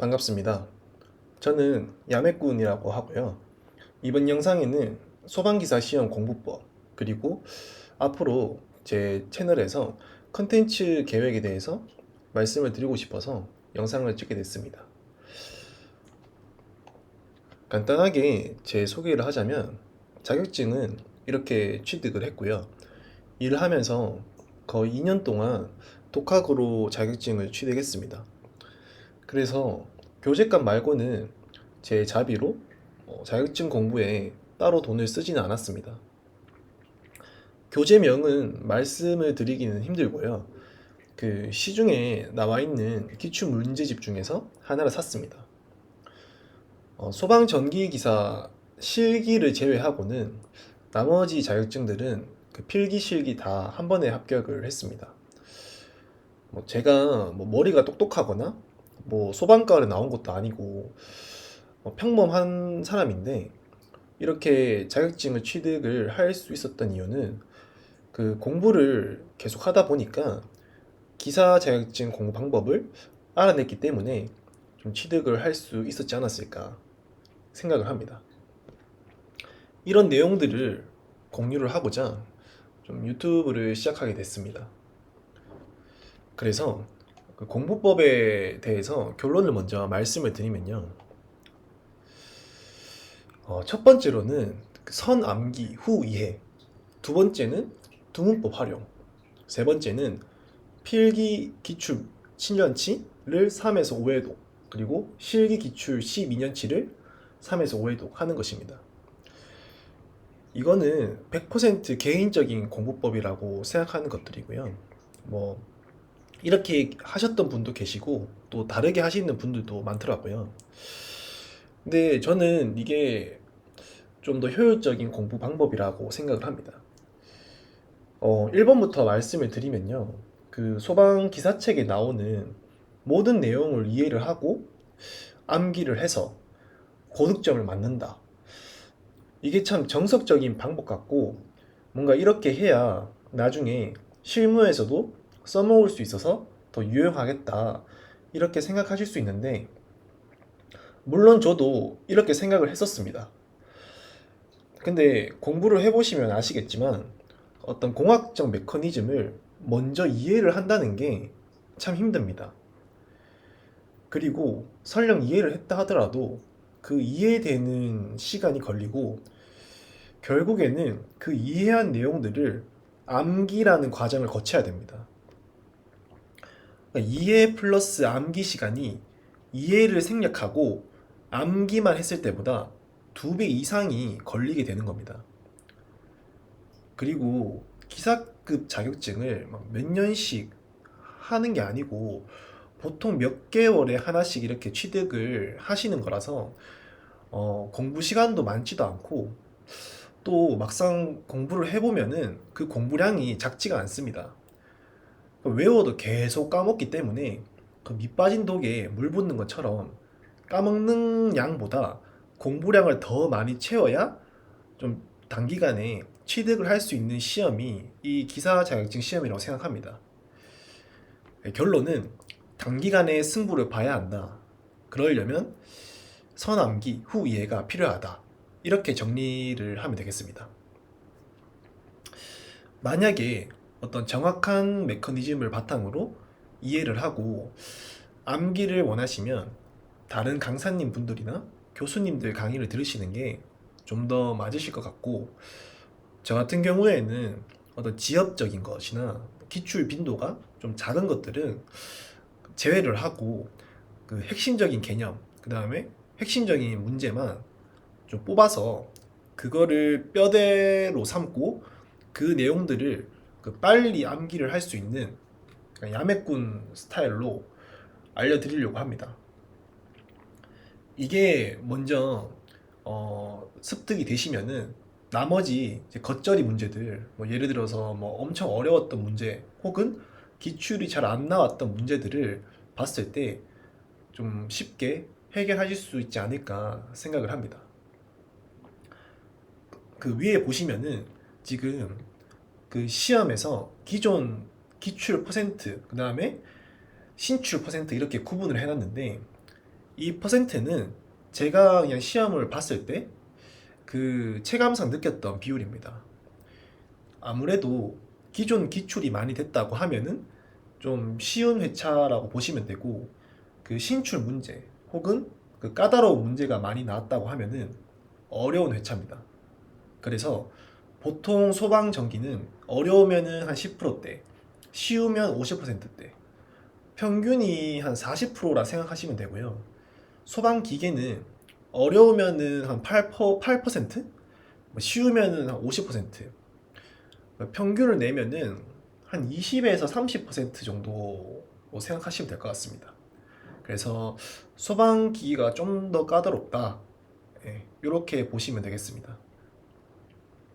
반갑습니다. 저는 야매꾼이라고 하고요. 이번 영상에는 소방기사 시험 공부법, 그리고 앞으로 제 채널에서 컨텐츠 계획에 대해서 말씀을 드리고 싶어서 영상을 찍게 됐습니다. 간단하게 제 소개를 하자면, 자격증은 이렇게 취득을 했고요. 일을 하면서 거의 2년 동안 독학으로 자격증을 취득했습니다. 그래서 교재값 말고는 제 자비로 자격증 공부에 따로 돈을 쓰지는 않았습니다. 교재명은 말씀을 드리기는 힘들고요. 그 시중에 나와 있는 기출 문제집 중에서 하나를 샀습니다. 소방 전기 기사 실기를 제외하고는 나머지 자격증들은 그 필기 실기 다 한 번에 합격을 했습니다. 제가 머리가 똑똑하거나 소방과를 나온 것도 아니고 평범한 사람인데, 이렇게 자격증을 취득을 할 수 있었던 이유는 그 공부를 계속 하다 보니까 기사 자격증 공부 방법을 알아냈기 때문에 좀 취득을 할 수 있었지 않았을까 생각을 합니다. 이런 내용들을 공유를 하고자 좀 유튜브를 시작하게 됐습니다. 그래서 그 공부법에 대해서 결론을 먼저 말씀을 드리면요. 첫 번째로는 선암기 후 이해, 두 번째는 두문법 활용, 세 번째는 필기 기출 7년치를 3에서 5회독, 그리고 실기 기출 12년치를 3에서 5회독 하는 것입니다. 이거는 100% 개인적인 공부법이라고 생각하는 것들이고요. 이렇게 하셨던 분도 계시고 또 다르게 하시는 분들도 많더라고요. 근데 저는 이게 좀 더 효율적인 공부 방법이라고 생각을 합니다. 1번부터 말씀을 드리면요. 그 소방 기사책에 나오는 모든 내용을 이해를 하고 암기를 해서 고득점을 맞는다. 이게 참 정석적인 방법 같고, 뭔가 이렇게 해야 나중에 실무에서도 써먹을 수 있어서 더 유용하겠다, 이렇게 생각하실 수 있는데, 물론 저도 이렇게 생각을 했었습니다. 근데 공부를 해보시면 아시겠지만 어떤 공학적 메커니즘을 먼저 이해를 한다는 게 참 힘듭니다. 그리고 설령 이해를 했다 하더라도 그 이해되는 시간이 걸리고, 결국에는 그 이해한 내용들을 암기라는 과정을 거쳐야 됩니다. 그러니까 이해 플러스 암기 시간이 이해를 생략하고 암기만 했을 때보다 2배 이상이 걸리게 되는 겁니다. 그리고 기사급 자격증을 막 몇 년씩 하는 게 아니고 보통 몇 개월에 하나씩 이렇게 취득을 하시는 거라서 공부 시간도 많지도 않고, 또 막상 공부를 해보면은 그 공부량이 작지가 않습니다. 외워도 계속 까먹기 때문에 그 밑 빠진 독에 물 붓는 것처럼 까먹는 양보다 공부량을 더 많이 채워야 좀 단기간에 취득을 할 수 있는 시험이 이 기사 자격증 시험이라고 생각합니다. 결론은 단기간에 승부를 봐야 한다. 그러려면 선암기 후 이해가 필요하다. 이렇게 정리를 하면 되겠습니다. 만약에 어떤 정확한 메커니즘을 바탕으로 이해를 하고 암기를 원하시면 다른 강사님 분들이나 교수님들 강의를 들으시는 게 좀 더 맞으실 것 같고, 저 같은 경우에는 어떤 지엽적인 것이나 기출 빈도가 좀 작은 것들은 제외를 하고 그 핵심적인 개념, 그 다음에 핵심적인 문제만 좀 뽑아서 그거를 뼈대로 삼고 그 내용들을 그 빨리 암기를 할 수 있는 야매꾼 스타일로 알려드리려고 합니다. 이게 먼저 습득이 되시면은 나머지 이제 겉절이 문제들, 예를 들어서 엄청 어려웠던 문제 혹은 기출이 잘 안 나왔던 문제들을 봤을 때 좀 쉽게 해결하실 수 있지 않을까 생각을 합니다. 그 위에 보시면은 지금 그 시험에서 기존 기출 퍼센트, 그 다음에 신출 퍼센트 이렇게 구분을 해놨는데, 이 퍼센트는 제가 그냥 시험을 봤을 때 그 체감상 느꼈던 비율입니다. 아무래도 기존 기출이 많이 됐다고 하면은 좀 쉬운 회차라고 보시면 되고, 그 신출 문제 혹은 그 까다로운 문제가 많이 나왔다고 하면은 어려운 회차입니다. 그래서 보통 소방 전기는 어려우면은 한 10%대, 쉬우면 50%대, 평균이 한 40%라 생각하시면 되고요. 소방 기계는 어려우면은 한 8%, 쉬우면은 한 50%, 평균을 내면은 한 20에서 30% 정도 생각하시면 될 것 같습니다. 그래서 소방 기기가 좀 더 까다롭다, 이렇게 보시면 되겠습니다.